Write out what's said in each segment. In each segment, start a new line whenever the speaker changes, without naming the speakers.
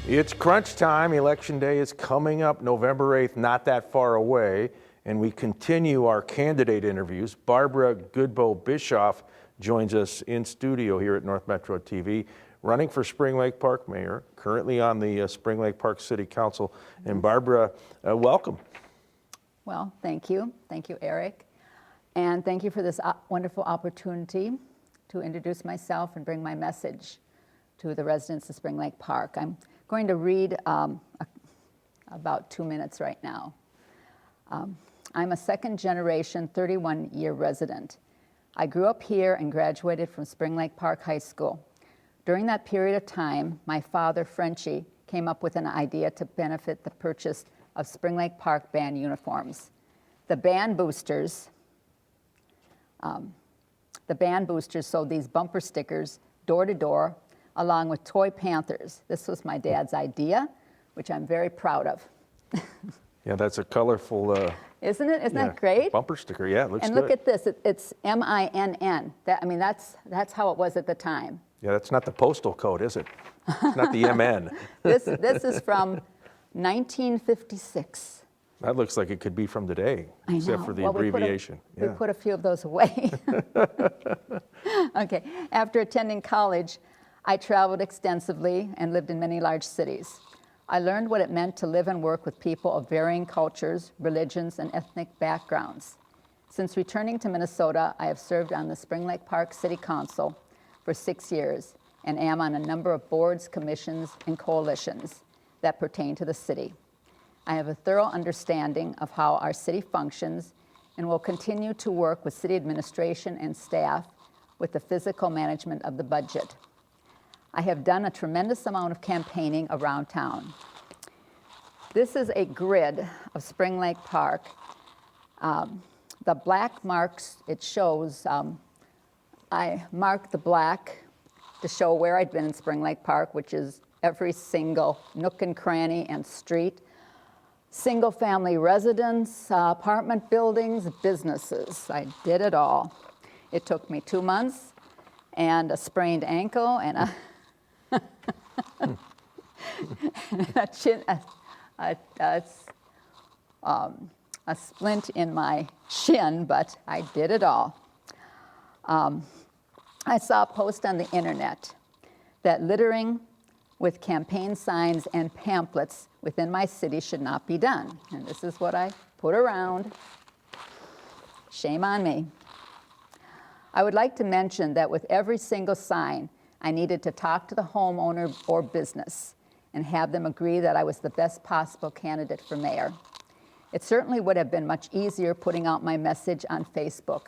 It's crunch time. Election day is coming up November 8th, not that far away. And we continue our candidate interviews. Barbara Goodboe Bisschoff joins us in studio here at North Metro TV, running for Spring Lake Park Mayor, currently on the Spring Lake Park City Council. And Barbara, welcome.
Well, thank you. Thank you, Eric. And thank you for this wonderful opportunity to introduce myself and bring my message to the residents of Spring Lake Park. I'm going to read about 2 minutes right now. I'm a second generation 31-year resident. I grew up here and graduated from Spring Lake Park High School. During that period of time, my father, Frenchie, came up with an idea to benefit the purchase of Spring Lake Park band uniforms. The band boosters sold these bumper stickers door to door, along with toy panthers. This was my dad's idea, which I'm very proud of.
Yeah, that's a colorful...
Isn't it? Isn't that great?
Bumper sticker, yeah, it looks
and
good.
Look at this, it's M-I-N-N. That's how it was at the time.
Yeah, that's not the postal code, is it? It's not the M-N.
This is from 1956.
That looks like it could be from today, except for the abbreviation.
We put a few of those away. Okay, after attending college, I traveled extensively and lived in many large cities. I learned what it meant to live and work with people of varying cultures, religions, and ethnic backgrounds. Since returning to Minnesota, I have served on the Spring Lake Park City Council for 6 years and am on a number of boards, commissions, and coalitions that pertain to the city. I have a thorough understanding of how our city functions and will continue to work with city administration and staff with the physical management of the budget. I have done a tremendous amount of campaigning around town. This is a grid of Spring Lake Park. The black marks, it shows, I marked the black to show where I'd been in Spring Lake Park, which is every single nook and cranny and street. Single-family residence, apartment buildings, businesses. I did it all. It took me 2 months and a sprained ankle and a splint in my shin, but I did it all. I saw a post on the internet that littering with campaign signs and pamphlets within my city should not be done. And this is what I put around. Shame on me. I would like to mention that with every single sign, I needed to talk to the homeowner or business and have them agree that I was the best possible candidate for mayor. It certainly would have been much easier putting out my message on Facebook,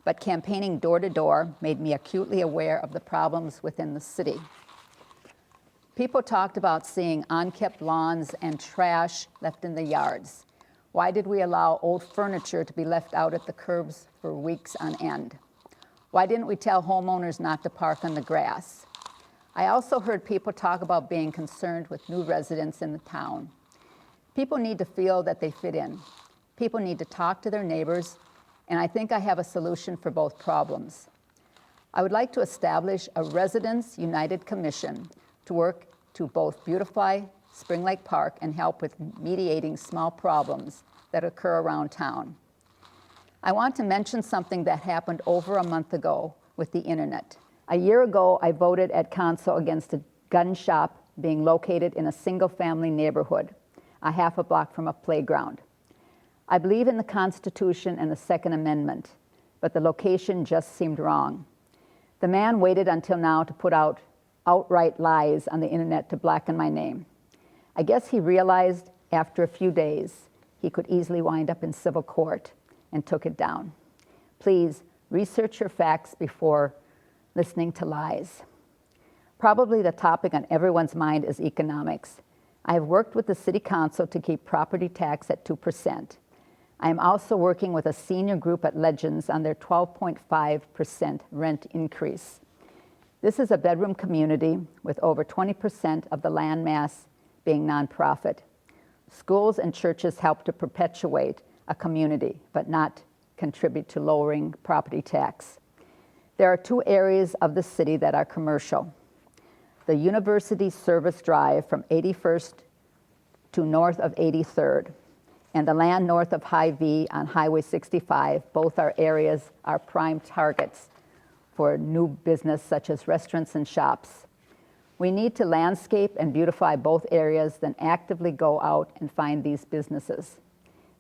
but campaigning door to door made me acutely aware of the problems within the city. People talked about seeing unkept lawns and trash left in the yards. Why did we allow old furniture to be left out at the curbs for weeks on end? Why didn't we tell homeowners not to park on the grass? I also heard people talk about being concerned with new residents in the town. People need to feel that they fit in. People need to talk to their neighbors, and I think I have a solution for both problems. I would like to establish a Residents United Commission to work to both beautify Spring Lake Park and help with mediating small problems that occur around town. I want to mention something that happened over a month ago with the internet. A year ago, I voted at council against a gun shop being located in a single-family neighborhood, a half a block from a playground. I believe in the Constitution and the Second Amendment, but the location just seemed wrong. The man waited until now to put out outright lies on the internet to blacken my name. I guess he realized after a few days he could easily wind up in civil court and took it down. Please research your facts before listening to lies. Probably the topic on everyone's mind is economics. I have worked with the City Council to keep property tax at 2%. I am also working with a senior group at Legends on their 12.5% rent increase. This is a bedroom community with over 20% of the land mass being nonprofit. Schools and churches help to perpetuate a community, but not contribute to lowering property tax. There are 2 areas of the city that are commercial. the University Service Drive from 81st to north of 83rd, and the land north of Hy-Vee on Highway 65. Both our areas are prime targets for new business such as restaurants and shops. We need to landscape and beautify both areas, then actively go out and find these businesses.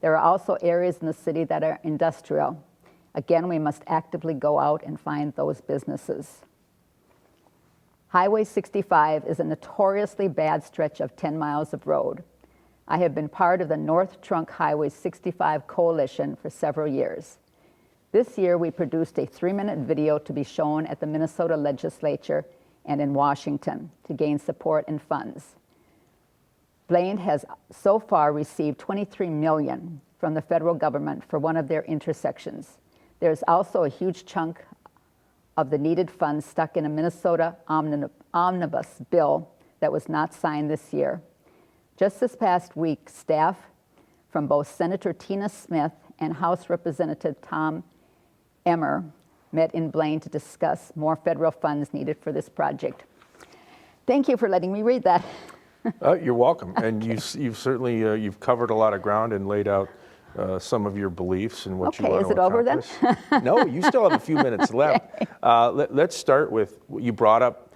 There are also areas in the city that are industrial. Again, we must actively go out and find those businesses. Highway 65 is a notoriously bad stretch of 10 miles of road. I have been part of the North Trunk Highway 65 Coalition for several years. This year, we produced a 3-minute video to be shown at the Minnesota Legislature and in Washington to gain support and funds. Blaine has so far received $23 million from the federal government for one of their intersections. There's also a huge chunk of the needed funds stuck in a Minnesota omnibus bill that was not signed this year. Just this past week, staff from both Senator Tina Smith and House Representative Tom Emmer met in Blaine to discuss more federal funds needed for this project. Thank you for letting me read that.
You're welcome. And you've certainly you've covered a lot of ground and laid out some of your beliefs and what you want to accomplish.
Okay, is it over then?
No, you still have a few minutes left. Let's start with what you brought up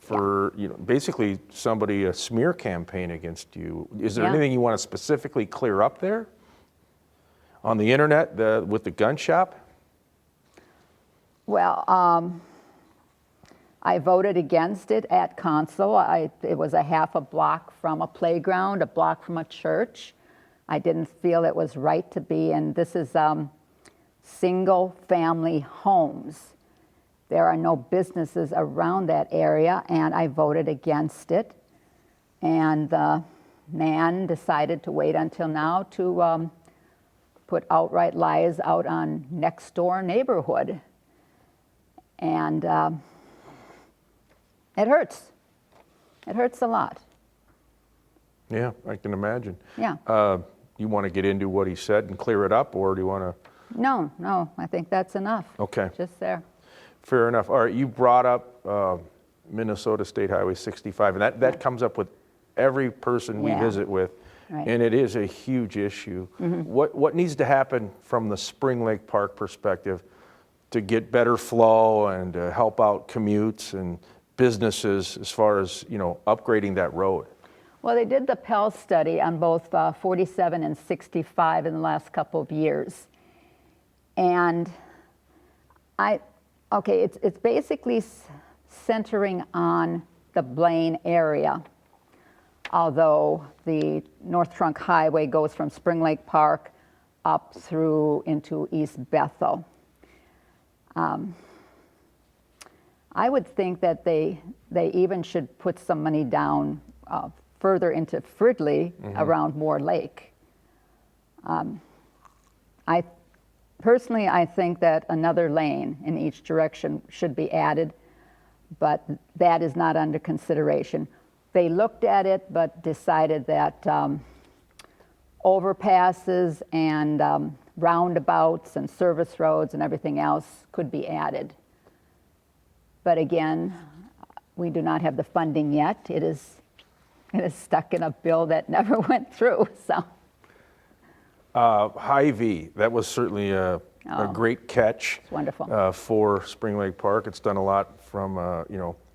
for basically somebody a smear campaign against you. Is there anything you want to specifically clear up there on the internet with the gun shop?
Well, I voted against it at council. It was a half a block from a playground, a block from a church. I didn't feel it was right to be, and this is single family homes. There are no businesses around that area, and I voted against it. And the man decided to wait until now to put outright lies out on next door neighborhood. And it hurts. It hurts a lot.
Yeah, I can imagine.
Yeah.
You want to get into what he said and clear it up, or do you want to?
No, I think that's enough.
Okay.
Just there.
Fair enough. All right, you brought up Minnesota State Highway 65, and that comes up with every person we visit with, and it is a huge issue. What needs to happen from the Spring Lake Park perspective to get better flow and help out commutes and businesses as far as upgrading that road?
Well, they did the Pell study on both 47 and 65 in the last couple of years, and it's basically centering on the Blaine area, although the North Trunk Highway goes from Spring Lake Park up through into East Bethel. I would think that they even should put some money down further into Fridley around Moore Lake. Personally, I think that another lane in each direction should be added, but that is not under consideration. They looked at it, but decided that overpasses and roundabouts and service roads and everything else could be added. But again, we do not have the funding yet. It is stuck in a bill that never went through, so.
Hy-Vee, that was certainly a great catch.
It's wonderful.
For Spring Lake Park. It's done a lot from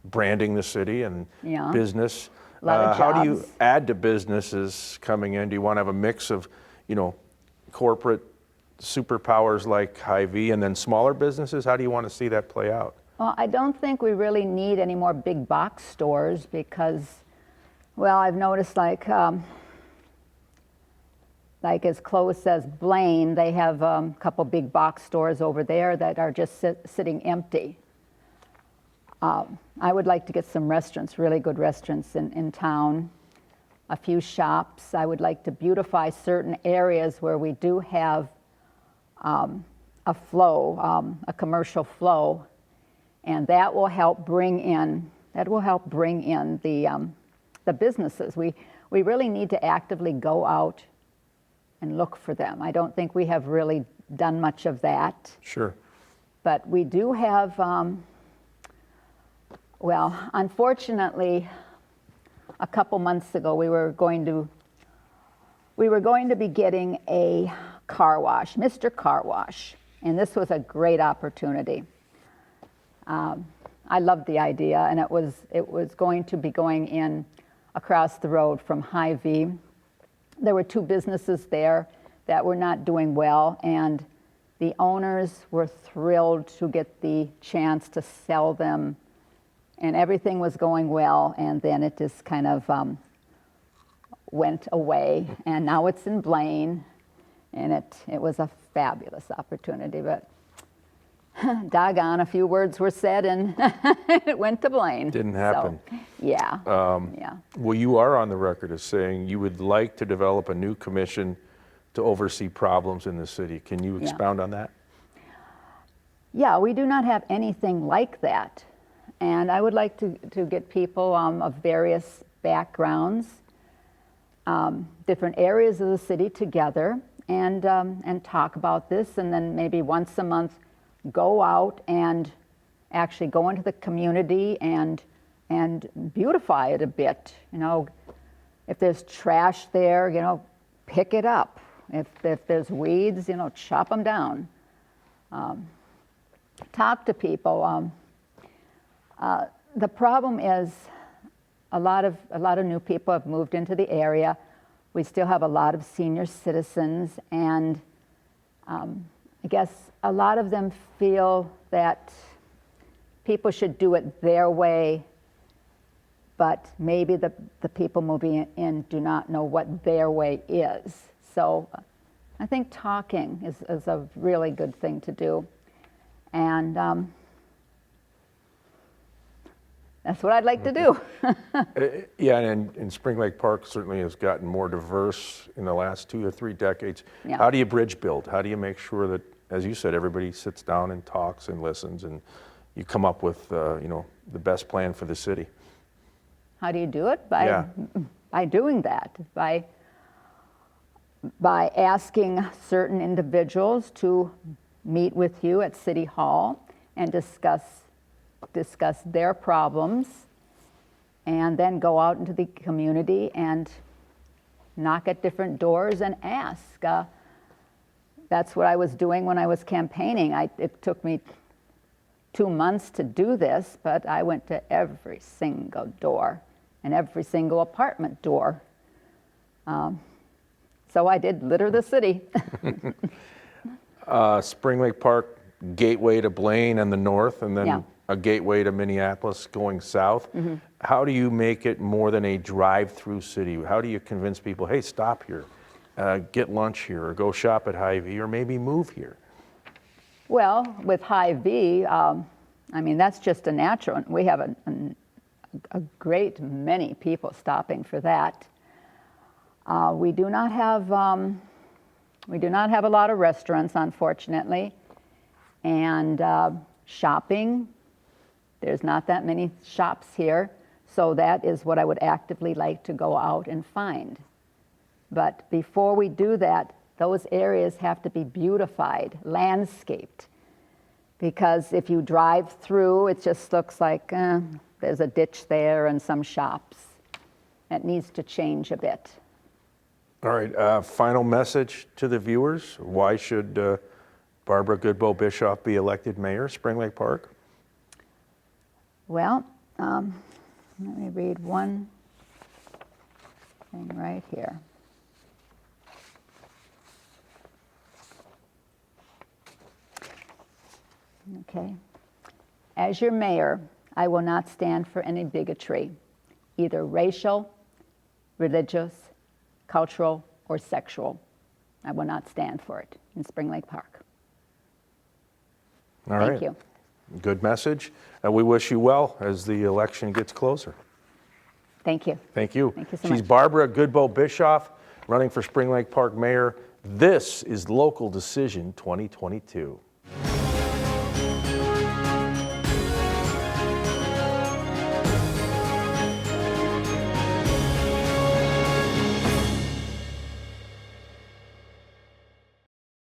branding the city and business.
A lot of
how do you
jobs.
add to businesses coming in? Do you want to have a mix of corporate superpowers like Hy-Vee and then smaller businesses? How do you want to see that play out?
Well, I don't think we really need any more big box stores because, well, I've noticed like as close as Blaine, they have a couple big box stores over there that are just sitting empty. I would like to get some restaurants, really good restaurants in town, a few shops. I would like to beautify certain areas where we do have a flow, a commercial flow, and that will help bring in the businesses. We really need to actively go out and look for them. I don't think we have really done much of that.
Sure.
But we do have Well, unfortunately, a couple months ago, we were going to be getting a car wash, Mr. Car Wash, and this was a great opportunity. I loved the idea, and it was going to be going in across the road from Hy-Vee. There were two businesses there that were not doing well, and the owners were thrilled to get the chance to sell them, and everything was going well, and then it just kind of went away, and now it's in Blaine, and it was a fabulous opportunity, but doggone, a few words were said, and it went to Blaine.
Didn't happen.
So, yeah, yeah.
Well, you are on the record as saying you would like to develop a new commission to oversee problems in the city. Can you expound on that?
Yeah, we do not have anything like that. And I would like to get people of various backgrounds, different areas of the city together and talk about this, and then maybe once a month go out and actually go into the community and beautify it a bit. You know, if there's trash there, you know, pick it up. If there's weeds, you know, chop them down. Talk to people. The problem is a lot of new people have moved into the area. We still have a lot of senior citizens, and I guess a lot of them feel that people should do it their way, but maybe the people moving in do not know what their way is. So I think talking is a really good thing to do. And that's what I'd like to do.
Yeah, and Spring Lake Park certainly has gotten more diverse in the last 2 or 3 decades.
Yeah.
How do you bridge build? How do you make sure that, as you said, everybody sits down and talks and listens, and you come up with you know, the best plan for the city?
How do you do it? By doing that, by asking certain individuals to meet with you at City Hall and discuss their problems, and then go out into the community and knock at different doors and ask. That's what I was doing when I was campaigning. It took me 2 months to do this, but I went to every single door and every single apartment door. So I did litter the city.
Spring Lake Park, gateway to Blaine and the north, and then
Yeah.
a gateway to Minneapolis going south.
Mm-hmm.
How do you make it more than a drive-through city? How do you convince people, hey, stop here, get lunch here, or go shop at Hy-Vee, or maybe move here?
Well, with Hy-Vee, I mean, that's just a natural. We have a great many people stopping for that. We do not have a lot of restaurants, unfortunately, and shopping. There's not that many shops here, so that is what I would actively like to go out and find. But before we do that, those areas have to be beautified, landscaped, because if you drive through, it just looks like there's a ditch there and some shops. It needs to change a bit.
All right, final message to the viewers. Why should Barbara Goodboe Bisschoff be elected mayor, Spring Lake Park?
Well, let me read one thing right here. Okay. As your mayor, I will not stand for any bigotry, either racial, religious, cultural, or sexual. I will not stand for it in Spring Lake Park.
All right.
Thank you.
Good message. We wish you well as the election gets closer.
Thank you.
Thank you.
Thank you so
She's
much.
Barbara Goodboe Bisschoff, running for Spring Lake Park mayor. This is Local Decision 2022.